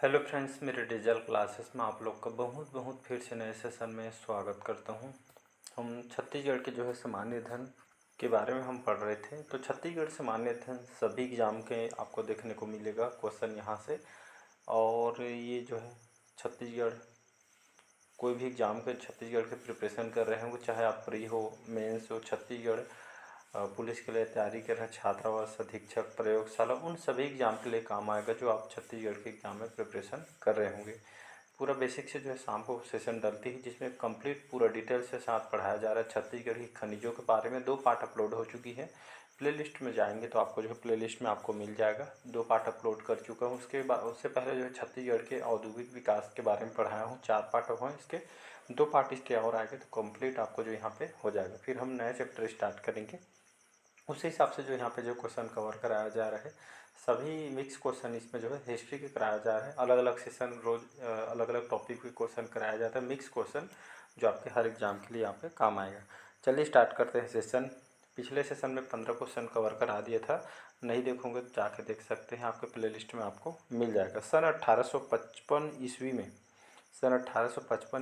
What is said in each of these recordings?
Hello friends, मेरे digital classes में आप लोग का बहुत बहुत फिर से नए सेशन में स्वागत करता हूं। हम छत्तीसगढ़ के सामान्य अध्ययन के बारे में हम पढ़ रहे थे। तो छत्तीसगढ़ सामान्य अध्ययन सभी एग्जाम के आपको देखने को मिलेगा क्वेश्चन यहाँ से। और ये छत्तीसगढ़ कोई भी एग्ज़ाम के छत्तीसगढ़ के प्रिपरेशन कर रहे होंगे, चाहे आप प्री हो, मेंस हो, छत्तीसगढ़ पुलिस के लिए तैयारी कर रहे हैं, छात्रावास अधीक्षक, प्रयोगशाला, उन सभी एग्ज़ाम के लिए काम आएगा जो आप छत्तीसगढ़ के एग्ज़ाम में प्रिपरेशन कर रहे होंगे। पूरा बेसिक से शाम को सेशन डलती है, जिसमें कंप्लीट पूरा डिटेल से साथ पढ़ाया जा रहा है। छत्तीसगढ़ की खनिजों के बारे में 2 पार्ट अपलोड हो चुकी है। प्लेलिस्ट में जाएंगे तो आपको प्लेलिस्ट में आपको मिल जाएगा। 2 पार्ट अपलोड कर चुका हूँ। उसके बाद उससे पहले छत्तीसगढ़ के औद्योगिक विकास के बारे में पढ़ाया हूँ। 4 पार्ट हुए इसके, 2 पार्ट इसके और आएंगे तो कंप्लीट आपको यहाँ पे हो जाएगा। फिर हम नया चैप्टर स्टार्ट करेंगे। उसी हिसाब से यहाँ पे क्वेश्चन कवर कराया जा रहा है। सभी मिक्स क्वेश्चन इसमें हिस्ट्री के कराया जा रहा है। अलग अलग सेशन रोज अलग अलग टॉपिक के क्वेश्चन कराया जाता है। मिक्स क्वेश्चन जो आपके हर एग्जाम के लिए यहाँ पे काम आएगा। चलिए स्टार्ट करते हैं सेशन। पिछले सेशन में 15 क्वेश्चन कवर करा दिया था। नहीं देखोगे तो जाके देख सकते हैं, आपके प्लेलिस्ट में आपको मिल जाएगा। सन 1855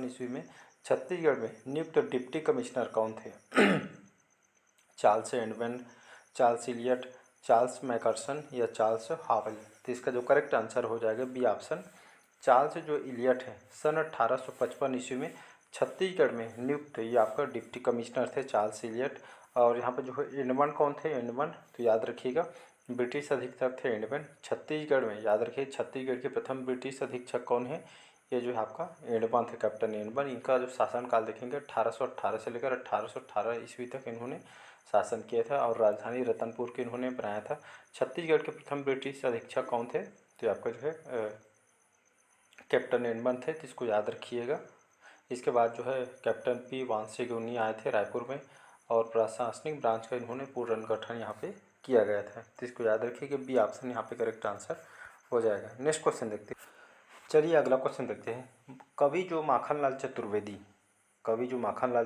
ईस्वी में छत्तीसगढ़ में नियुक्त डिप्टी कमिश्नर कौन थे? Charles Edwin, Charles Elliott, Charles Mackerson या चार्ल्स हावल? तो इसका करेक्ट आंसर हो जाएगा बी ऑप्शन, चार्ल्स इलियट है। सन 1855 ईस्वी में छत्तीसगढ़ में नियुक्त ये आपका डिप्टी कमिश्नर थे चार्ल्स इलियट। और यहाँ पर एडमंड कौन थे? एडमंड, तो याद रखिएगा ब्रिटिश अधीक्षक थे एडमंड। छत्तीसगढ़ में याद रखिए, छत्तीसगढ़ के प्रथम ब्रिटिश अधीक्षक कौन है? ये है आपका एडमंड थे, कैप्टन एडमंड। इनका शासनकाल देखेंगे 1818 से लेकर 1818 ईस्वी तक इन्होंने शासन किया था और राजधानी रतनपुर के इन्होंने बनाया था। छत्तीसगढ़ के प्रथम ब्रिटिश अधीक्षक कौन थे? तो आपका कैप्टन एडमंड थे, जिसको याद रखिएगा। इसके बाद कैप्टन पी वानसीगुनी आए थे रायपुर में और प्रशासनिक ब्रांच का इन्होंने पुनर्गठन यहाँ पे किया गया था। तो इसको याद रखिए कि बी ऑप्शन यहाँ पे करेक्ट आंसर हो जाएगा। नेक्स्ट क्वेश्चन देखते हैं। चलिए अगला क्वेश्चन देखते हैं। कवि जो माखनलाल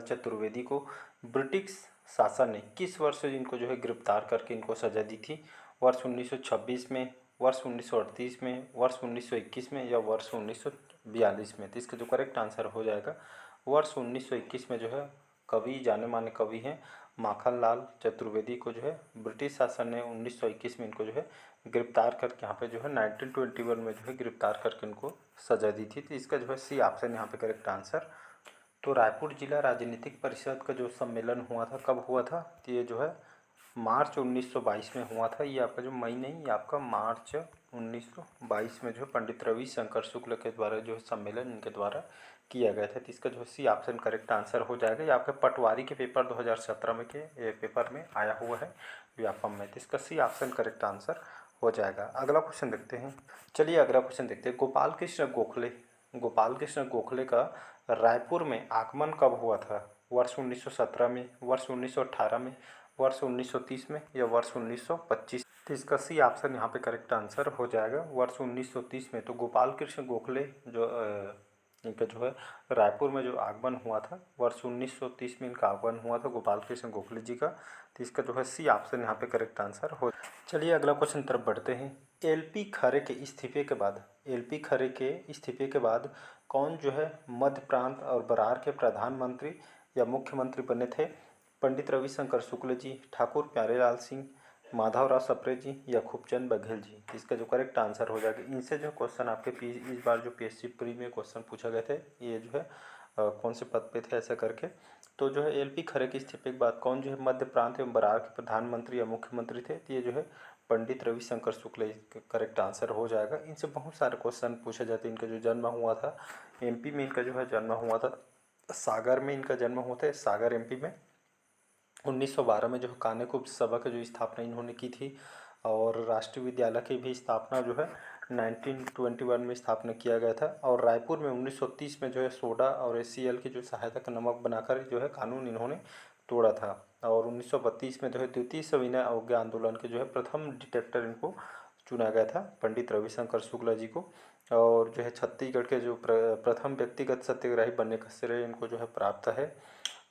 चतुर्वेदी को ब्रिटिश शासन ने किस वर्ष इनको गिरफ्तार करके इनको सजा दी थी? वर्ष 1926 में, वर्ष 1938 में, वर्ष 1921 में या वर्ष 1942 में? तो इसका करेक्ट आंसर हो जाएगा वर्ष 1921 में कवि, जाने माने कवि हैं माखनलाल चतुर्वेदी को ब्रिटिश शासन ने 1921 में इनको गिरफ्तार करके यहाँ पे 1921 में गिरफ्तार करके इनको सजा दी थी। तो इसका सी ऑप्शन यहाँ पे करेक्ट आंसर। तो रायपुर जिला राजनीतिक परिषद का सम्मेलन हुआ था, कब हुआ था? तो ये मार्च 1922 में हुआ था। ये आपका मई नहीं, ये आपका मार्च 1922 में पंडित रविशंकर शुक्ल के द्वारा सम्मेलन इनके द्वारा किया गया था। तो इसका सी ऑप्शन करेक्ट आंसर हो जाएगा। ये आपके पटवारी के पेपर 2017 में के पेपर में आया हुआ है व्यापम में। तो इसका सी ऑप्शन करेक्ट आंसर हो जाएगा। अगला क्वेश्चन देखते हैं। चलिए अगला क्वेश्चन देखते हैं। गोपाल कृष्ण गोखले का रायपुर में आगमन कब हुआ था? वर्ष 1917 में, वर्ष 1918 में, वर्ष 1930 में या वर्ष 1925? तो इसका सी ऑप्शन यहाँ पे करेक्ट आंसर हो जाएगा वर्ष 1930 में। तो गोपाल कृष्ण गोखले इनका रायपुर में आगमन हुआ था, वर्ष 1930 में इनका आगमन हुआ था गोपाल कृष्ण गोखले जी का। तो इसका सी ऑप्शन यहाँ पे करेक्ट आंसर हो। चलिए अगला क्वेश्चन तरफ बढ़ते हैं। एलपी खरे के इस्तीफे के बाद कौन मध्य प्रांत और बरार के प्रधानमंत्री या मुख्यमंत्री बने थे? पंडित रविशंकर शुक्ल जी, ठाकुर प्यारेलाल सिंह, माधवराव सप्रे जी या खूबचंद बघेल जी? इसका करेक्ट आंसर हो जाएगा। इनसे क्वेश्चन आपके इस बार पीएससी प्री में क्वेश्चन पूछा गए थे। ये कौन से पद पे थे ऐसा करके। तो एलपी खरे के इस्तीफे के बाद कौन मध्य प्रांत एवं बरार के प्रधानमंत्री या मुख्यमंत्री थे? तो ये पंडित रविशंकर शुक्ल करेक्ट आंसर हो जाएगा। इनसे बहुत सारे क्वेश्चन पूछे जाते हैं। इनका जन्म हुआ था एमपी में, इनका जन्म हुआ था सागर में, इनका जन्म हुआ था सागर एमपी में। 1912 में कान्यकुब्ज सभा की स्थापना इन्होंने की थी और राष्ट्रीय विद्यालय की भी स्थापना 1921 में स्थापना किया गया था। और रायपुर में 1930 में सोडा और HCl की सहायता का नमक बनाकर कानून इन्होंने तोड़ा था। और 1932 में द्वितीय सविनय अवज्ञा आंदोलन के प्रथम डिटेक्टर इनको चुना गया था, पंडित रविशंकर शुक्ला जी को। और छत्तीसगढ़ के प्रथम व्यक्तिगत सत्याग्रही बनने का श्रेय इनको प्राप्त है।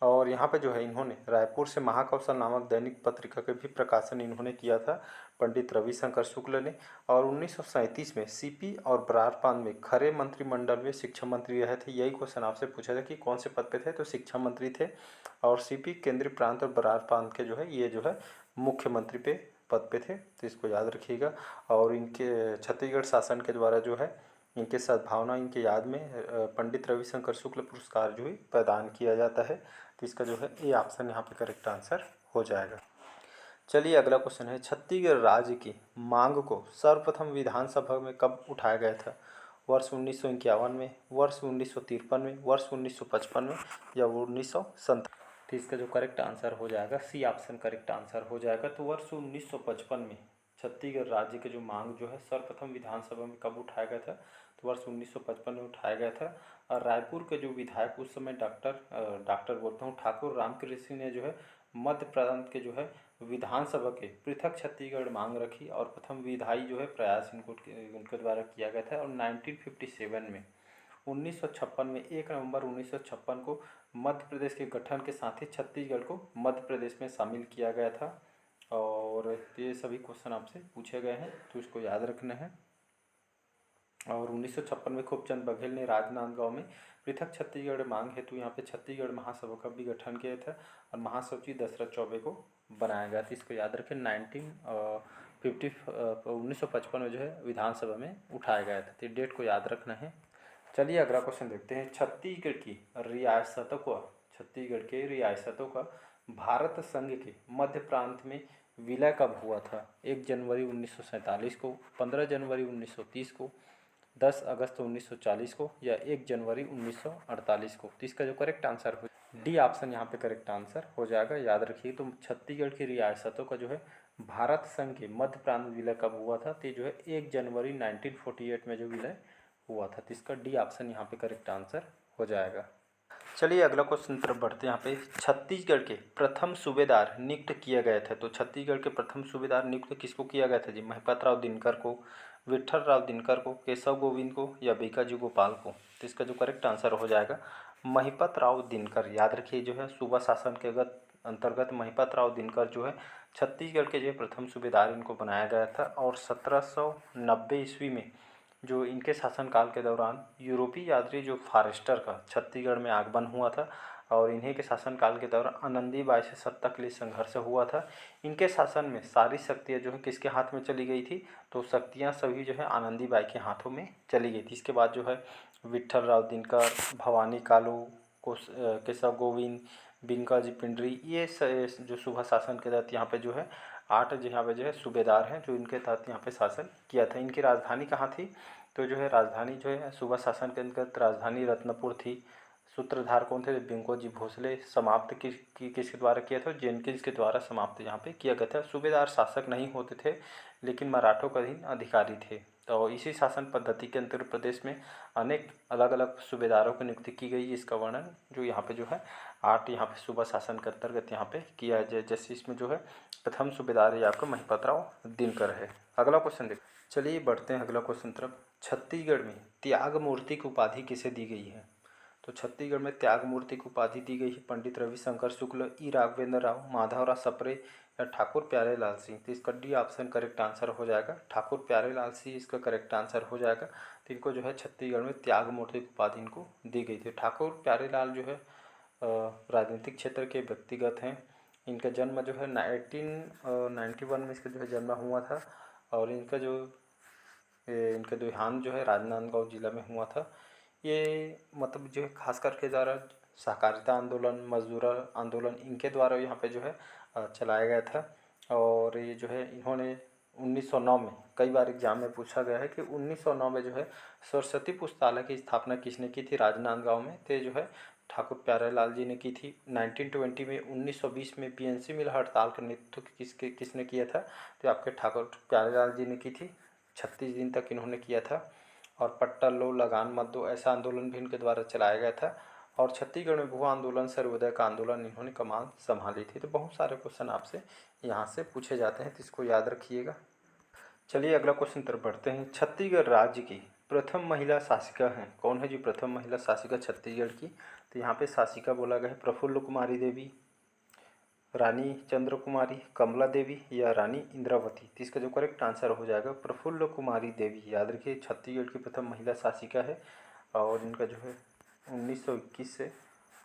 और यहाँ पे जो है इन्होंने रायपुर से महाकौशल नामक दैनिक पत्रिका के भी प्रकाशन इन्होंने किया था पंडित रविशंकर शुक्ल ने। और 1937 में सीपी और बरारपान में खरे मंत्रिमंडल में शिक्षा मंत्री रहे थे। यही क्वेश्चन आपसे पूछा था कि कौन से पद पे थे, तो शिक्षा मंत्री थे। और सीपी केंद्रीय प्रांत और बरारपान के जो है ये जो है मुख्यमंत्री पे पद पे थे, तो इसको याद रखिएगा। और इनके छत्तीसगढ़ शासन के द्वारा जो है इनके सद्भावना इनके याद में पंडित रविशंकर शुक्ल पुरस्कार जो है प्रदान किया जाता है। तो इसका जो है ये ऑप्शन यहाँ पे करेक्ट आंसर हो जाएगा। चलिए अगला क्वेश्चन है, छत्तीसगढ़ राज्य की मांग को सर्वप्रथम विधानसभा में कब उठाया गया था? वर्ष 1951 में, वर्ष 1953 में, वर्ष 1955 में या 1957? तो इसका जो करेक्ट आंसर हो जाएगा सी ऑप्शन करेक्ट आंसर हो जाएगा। तो वर्ष 1955 में छत्तीसगढ़ राज्य के जो मांग जो है सर्वप्रथम विधानसभा में कब उठाया गया था? तो वर्ष 1955 में उठाया गया था। और रायपुर के जो विधायक उस समय डॉक्टर बोलता हूँ ठाकुर रामकृष्ण ने जो है मध्य प्रांत के जो है विधानसभा के पृथक छत्तीसगढ़ मांग रखी और प्रथम विधायी जो है प्रयास उनके द्वारा किया गया था। और 1957 में 1956 में 1 नवंबर 1956 को मध्य प्रदेश के गठन के साथ ही छत्तीसगढ़ को मध्य प्रदेश में शामिल किया गया था। और ये सभी क्वेश्चन आपसे पूछे गए हैं, तो इसको याद रखना है। और 1956 में खूबचंद बघेल ने राजनांदगांव में पृथक छत्तीसगढ़ मांग हेतु यहाँ पे छत्तीसगढ़ महासभा का भी गठन किया था और महासचिव दशरथ चौबे को बनाया गया था। इसको याद रखें। 1955 में जो है विधानसभा में उठाया गया था, तो डेट को याद रखना है। चलिए अगला क्वेश्चन देखते हैं, छत्तीसगढ़ के रियासतों का भारत संघ के मध्य प्रांत में विलय कब हुआ था? 1 जनवरी 1947 को, 15 जनवरी 1930 को, 10 अगस्त 1940 को या 1 जनवरी 1948 को? तो इसका जो करेक्ट आंसर हो डी ऑप्शन यहाँ पे करेक्ट आंसर हो जाएगा। याद रखिए, तो छत्तीसगढ़ की रियासतों का जो है भारत संघ के मध्य प्रांत में विलय कब हुआ था? तो जो है 1 जनवरी 1948 में जो विलय हुआ था। तो इसका डी ऑप्शन यहाँ पे करेक्ट आंसर हो जाएगा। चलिए अगला क्वेश्चन तरफ बढ़ते हैं। यहाँ पे छत्तीसगढ़ के प्रथम सूबेदार नियुक्त किया गया था। तो छत्तीसगढ़ के प्रथम सूबेदार नियुक्त किसको किया गया था जी? महिपत राव दिनकर को, विट्ठल राव दिनकर को, केशव गोविंद को या बीकाजी गोपाल को? तो इसका जो करेक्ट आंसर हो जाएगा महिपत राव दिनकर। याद रखिए, जो है सूबा शासन के अंतर्गत महिपत राव दिनकर जो है छत्तीसगढ़ के जो प्रथम सूबेदार इनको बनाया गया था। और 1790 ईस्वी में जो इनके शासनकाल के दौरान यूरोपीय यात्री जो फॉरेस्टर का छत्तीसगढ़ में आगमन हुआ था और इन्हीं के शासनकाल के दौरान आनंदीबाई से सत्ता के लिए संघर्ष हुआ था। इनके शासन में सारी शक्तियाँ जो है किसके हाथ में चली गई थी? तो शक्तियाँ सभी जो है आनंदीबाई के हाथों में चली गई थी। इसके बाद जो है विट्ठल राव दिनकर, भवानी कालू, केशव गोविंद, बिंकाजी पिंडरी, ये जो सूबा शासन के तहत यहाँ पे जो है 8 यहाँ पे जो है सूबेदार हैं जो इनके तहत यहाँ पे शासन किया था। इनकी राजधानी कहाँ थी? तो जो है राजधानी जो है सूबा शासन के अंतर्गत राजधानी रत्नपुर थी। सूत्रधार कौन थे? बिंकोजी भोसले। समाप्त किसके द्वारा किया था? जेनकिंस के द्वारा समाप्त यहाँ पे किया गया था। सूबेदार शासक नहीं होते थे लेकिन मराठों का अधीन अधिकारी थे। तो इसी शासन पद्धति के अंतर्गत प्रदेश में अनेक अलग अलग सूबेदारों की नियुक्ति की गई। इसका वर्णन जो यहाँ पे जो है 8 यहाँ पे सूबा शासन के अंतर्गत यहाँ पे किया है। जैसे इसमें जो है प्रथम सूबेदार ये आपका महिपत राव दिनकर है। अगला क्वेश्चन देख। चलिए बढ़ते हैं अगला क्वेश्चन तरफ। छत्तीसगढ़ में त्याग मूर्ति की उपाधि किसे दी गई है? तो छत्तीसगढ़ में त्याग मूर्ति की उपाधि दी गई है पंडित रविशंकर शुक्ल, ई राघवेंद्र राव, माधवराव सप्रे या ठाकुर प्यारेलाल सिंह। तो इसका डी ऑप्शन करेक्ट आंसर हो जाएगा। ठाकुर प्यारेलाल सिंह इसका करेक्ट आंसर हो जाएगा। तो इनको जो है छत्तीसगढ़ में त्याग मूर्ति की उपाधि इनको दी गई थी। ठाकुर प्यारेलाल जो है राजनीतिक क्षेत्र के व्यक्तिगत हैं। इनका जन्म जो है 1891 में इसका जो है जन्म हुआ था और इनका इनका देहांत जो है राजनांदगांव जिला में हुआ था। ये मतलब जो है खास करके द्वारा सहकारिता आंदोलन, मजदूर आंदोलन इनके द्वारा यहाँ पे जो है चलाया गया था। और ये जो है इन्होंने 1909 में कई बार एग्जाम में पूछा गया है कि 1909 में जो है सरस्वती पुस्तकालय की स्थापना किसने की थी राजनांदगांव में? तो जो है ठाकुर प्यारेलाल जी ने की थी। 1920 में 1920 में पीएनसी मिल हड़ताल का नेतृत्व किसने किया था? तो आपके ठाकुर प्यारेलाल जी ने की थी। 36 दिन तक इन्होंने किया था। और पट्टा लो, लगान मत दो, ऐसा आंदोलन भी इनके द्वारा चलाया गया था। और छत्तीसगढ़ में भू आंदोलन, सर्वोदय का आंदोलन इन्होंने कमान संभाली थी। तो बहुत सारे क्वेश्चन आपसे यहाँ से पूछे जाते हैं, तो इसको याद रखिएगा। चलिए अगला क्वेश्चन तरफ बढ़ते हैं। छत्तीसगढ़ राज्य की प्रथम महिला शासिका हैं, कौन है जी प्रथम महिला शासिका छत्तीसगढ़ की? तो यहाँ पे शासिका बोला गया है प्रफुल्ल कुमारी देवी, रानी चंद्र कुमारी, कमला देवी या रानी इंद्रावती। तो इसका जो करेक्ट आंसर हो जाएगा प्रफुल्ल कुमारी देवी। याद रखिए छत्तीसगढ़ की प्रथम महिला शासिका है और इनका जो है 1921 से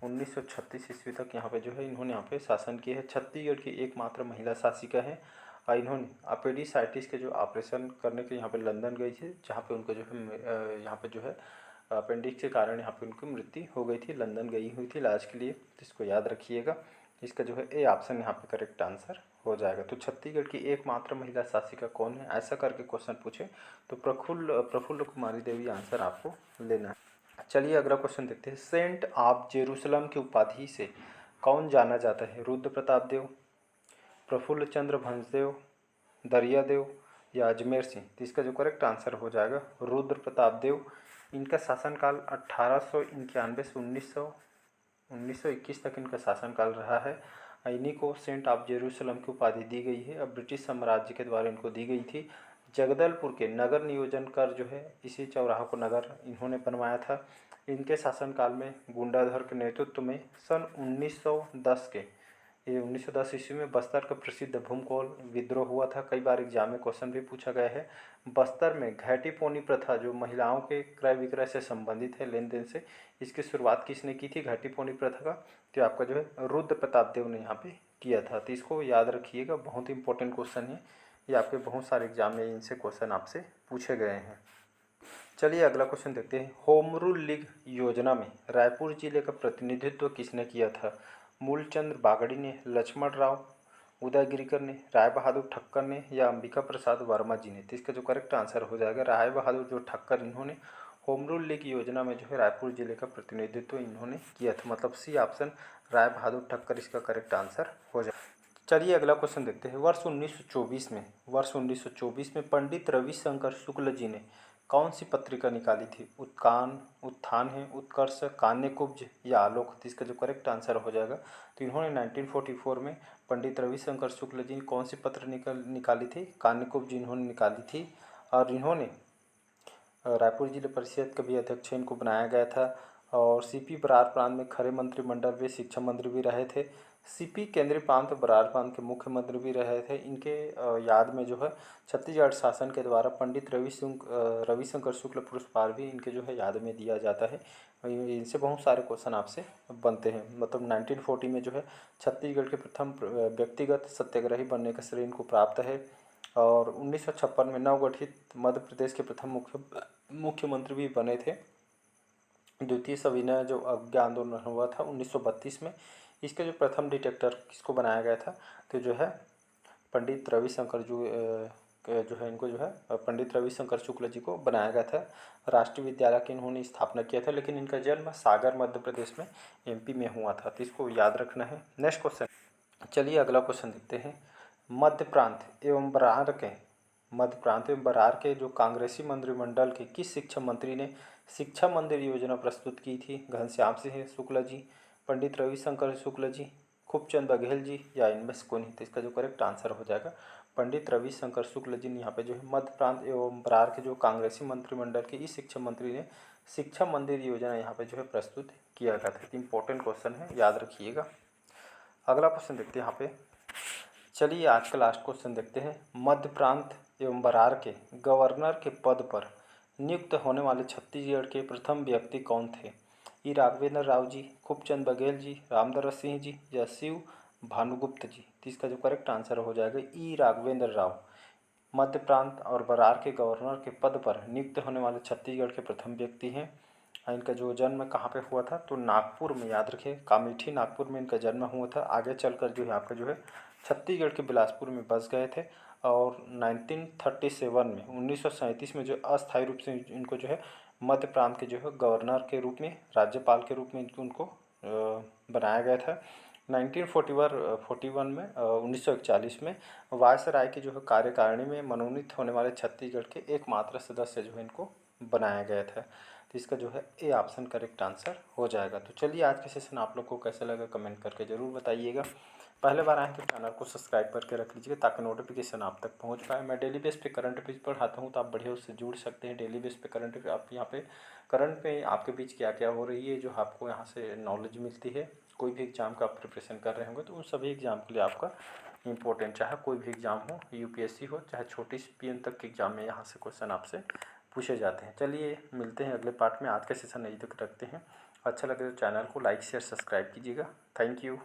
1936 ईस्वी तक यहाँ पे जो है इन्होंने यहाँ पे शासन किया है। छत्तीसगढ़ की एकमात्र महिला शासिका है और इन्होंने अपेडिसाइटिस के जो ऑपरेशन करने के यहाँ पे लंदन गई थी, जहाँ पे उनको जो है यहाँ पे जो है अपेंडिक्स के कारण यहाँ पे उनकी मृत्यु हो गई थी, लंदन गई हुई थी इलाज के लिए। तो इसको याद रखिएगा, इसका जो है ए ऑप्शन यहाँ पे करेक्ट आंसर हो जाएगा। तो छत्तीसगढ़ की एकमात्र महिला शासिका कौन है, ऐसा करके क्वेश्चन पूछे तो प्रफुल्ल कुमारी देवी आंसर आपको लेना है। चलिए अगला क्वेश्चन देखते हैं। सेंट ऑफ जेरूसलम की उपाधि से कौन जाना जाता है? रुद्र प्रताप देव, प्रफुल्ल चंद्र भंजदेव, दरियादेव या अजमेर सिंह। तो इसका जो करेक्ट आंसर हो जाएगा रुद्र प्रताप देव। इनका शासनकाल 1891 से 1921 तक इनका शासनकाल रहा है। इन्हीं को सेंट ऑफ जेरूसलम की उपाधि दी गई है। अब ब्रिटिश साम्राज्य के द्वारा इनको दी गई थी। जगदलपुर के नगर नियोजन कर जो है इसी चौराहा को नगर इन्होंने बनवाया था। इनके शासनकाल में गुंडाधर के नेतृत्व में सन 1910 के 1910 ईस्वी में बस्तर का प्रसिद्ध भूमकोल विद्रोह हुआ था। कई बार एग्जाम में क्वेश्चन भी पूछा गया है। बस्तर में घैटी पोनी प्रथा जो महिलाओं के क्रय विक्रय से संबंधित है, लेन देन से, इसकी शुरुआत किसने की थी घैटी पोनी प्रथा का? तो आपका जो है रुद्र प्रताप देव ने यहाँ पे किया था। तो इसको याद रखिएगा, बहुत इंपॉर्टेंट क्वेश्चन है ये, आपके बहुत सारे एग्जाम में इनसे क्वेश्चन आपसे पूछे गए हैं। चलिए अगला क्वेश्चन देखते हैं। होम रूल लीग योजना में रायपुर जिले का प्रतिनिधित्व किसने किया था? मूलचंद बागड़ी ने, लक्ष्मण राव उदय गिरिकर ने, राय बहादुर ठक्कर ने या अंबिका प्रसाद वर्मा जी ने? तो इसका जो करेक्ट आंसर हो जाएगा राय बहादुर जो ठक्कर, इन्होंने होम रूल लीग योजना में जो है रायपुर जिले का प्रतिनिधित्व इन्होंने किया था। मतलब सी ऑप्शन राय बहादुर ठक्कर इसका करेक्ट आंसर हो जाएगा। चलिए अगला क्वेश्चन देखते हैं। वर्ष 1924 में पंडित रविशंकर शुक्ल जी ने कौन सी पत्रिका निकाली थी? उत्थान है, उत्कर्ष, कान्यकुब्ज या आलोक? तो इसका जो करेक्ट आंसर हो जाएगा, तो इन्होंने 1944 में पंडित रविशंकर शुक्ल जी ने कौन सी पत्र निकाली थी? कान्यकुब्ज इन्होंने निकाली थी। और इन्होंने रायपुर जिला परिषद के भी अध्यक्ष इनको बनाया गया था। और सीपी बरार प्रांत में खरे मंत्रिमंडल में शिक्षा मंत्री भी रहे थे। सीपी केंद्रीय प्रांत बरार प्रांत के मुख्यमंत्री भी रहे थे। इनके याद में जो है छत्तीसगढ़ शासन के द्वारा पंडित रविशंकर शुक्ल पुरस्कार भी इनके जो है याद में दिया जाता है। इनसे बहुत सारे क्वेश्चन आपसे बनते हैं। मतलब 1940 में जो है छत्तीसगढ़ के प्रथम व्यक्तिगत सत्याग्रही बनने का श्रेय इनको प्राप्त है। और 1956 में नवगठित मध्य प्रदेश के प्रथम मुख्यमंत्री भी बने थे। द्वितीय सविनय जो अज्ञा आंदोलन हुआ था 1932 में, इसके जो प्रथम डिटेक्टर किसको बनाया गया था? तो जो है पंडित रविशंकर जो है इनको जो है पंडित रविशंकर शुक्ल जी को बनाया गया था। राष्ट्रीय विद्यालय की इन्होंने स्थापना किया था, लेकिन इनका जन्म सागर मध्य प्रदेश में एमपी में हुआ था। तो इसको याद रखना है। नेक्स्ट क्वेश्चन, चलिए अगला क्वेश्चन देखते हैं। मध्य प्रांत एवं बरार के जो कांग्रेसी मंत्रिमंडल के किस शिक्षा मंत्री ने शिक्षा मंदिर योजना प्रस्तुत की थी? घनश्याम सिंह शुक्ला जी, पंडित रविशंकर शुक्ल जी, खूबचंद बघेल जी या इनमें से कोई नहीं? तो इसका जो करेक्ट आंसर हो जाएगा पंडित रविशंकर शुक्ल जी ने यहाँ पे जो है मध्य प्रांत एवं बरार के जो कांग्रेसी मंत्रिमंडल के इस शिक्षा मंत्री ने शिक्षा मंदिर योजना यहाँ पे जो है प्रस्तुत किया गया था। इंपॉर्टेंट क्वेश्चन है, याद रखिएगा। अगला क्वेश्चन देखते हैं यहाँ पे। चलिए आज का लास्ट क्वेश्चन देखते हैं। मध्य प्रांत एवं बरार के गवर्नर के पद पर नियुक्त होने वाले छत्तीसगढ़ के प्रथम व्यक्ति कौन थे? ई राघवेंद्र राव जी, खूबचंद बघेल जी, रामदरस सिंह जी या शिव भानुगुप्त जी? तो इसका जो करेक्ट आंसर हो जाएगा ई राघवेंद्र राव। मध्य प्रांत और बरार के गवर्नर के पद पर नियुक्त होने वाले छत्तीसगढ़ के प्रथम व्यक्ति हैं। इनका जो जन्म कहाँ पे हुआ था? तो नागपुर में, याद रखिए कामेठी नागपुर में इनका जन्म हुआ था। आगे चलकर जो है आपका जो है छत्तीसगढ़ के बिलासपुर में बस गए थे। और 1937 में 1937 में जो अस्थायी रूप से इनको जो है मध्य प्रांत के जो है गवर्नर के रूप में, राज्यपाल के रूप में उनको बनाया गया था। 1941 में 1941 में वायसराय की जो है कार्यकारिणी में मनोनीत होने वाले छत्तीसगढ़ के एकमात्र सदस्य जो है इनको बनाया गया था। तो इसका जो है ए ऑप्शन करेक्ट आंसर हो जाएगा। तो चलिए आज का सेशन आप लोग को कैसा लगा कमेंट करके ज़रूर बताइएगा। पहले बार आए हैं तो चैनल को सब्सक्राइब करके रख लीजिएगा ताकि नोटिफिकेशन आप तक पहुंच पाए। मैं डेली बेस पे करंट अफेयर्स पढ़ाता हूं, तो आप बढ़िया उससे जुड़ सकते हैं। डेली बेस पे करंट आप यहाँ पे करंट पे आपके बीच क्या क्या हो रही है, जो आपको यहाँ से नॉलेज मिलती है। कोई भी एग्ज़ाम का आप प्रिपरेशन कर रहे होंगे तो उन सभी एग्ज़ाम के लिए आपका इंपॉर्टेंट, चाहे कोई भी एग्ज़ाम हो, यूपीएससी हो, चाहे छोटी सी पीएन तक के एग्ज़ाम में यहाँ से क्वेश्चन आपसे पूछे जाते हैं। चलिए मिलते हैं अगले पार्ट में। आज का सेशन यहीं तक रखते हैं। अच्छा लगे तो चैनल को लाइक शेयर सब्सक्राइब कीजिएगा। Thank you.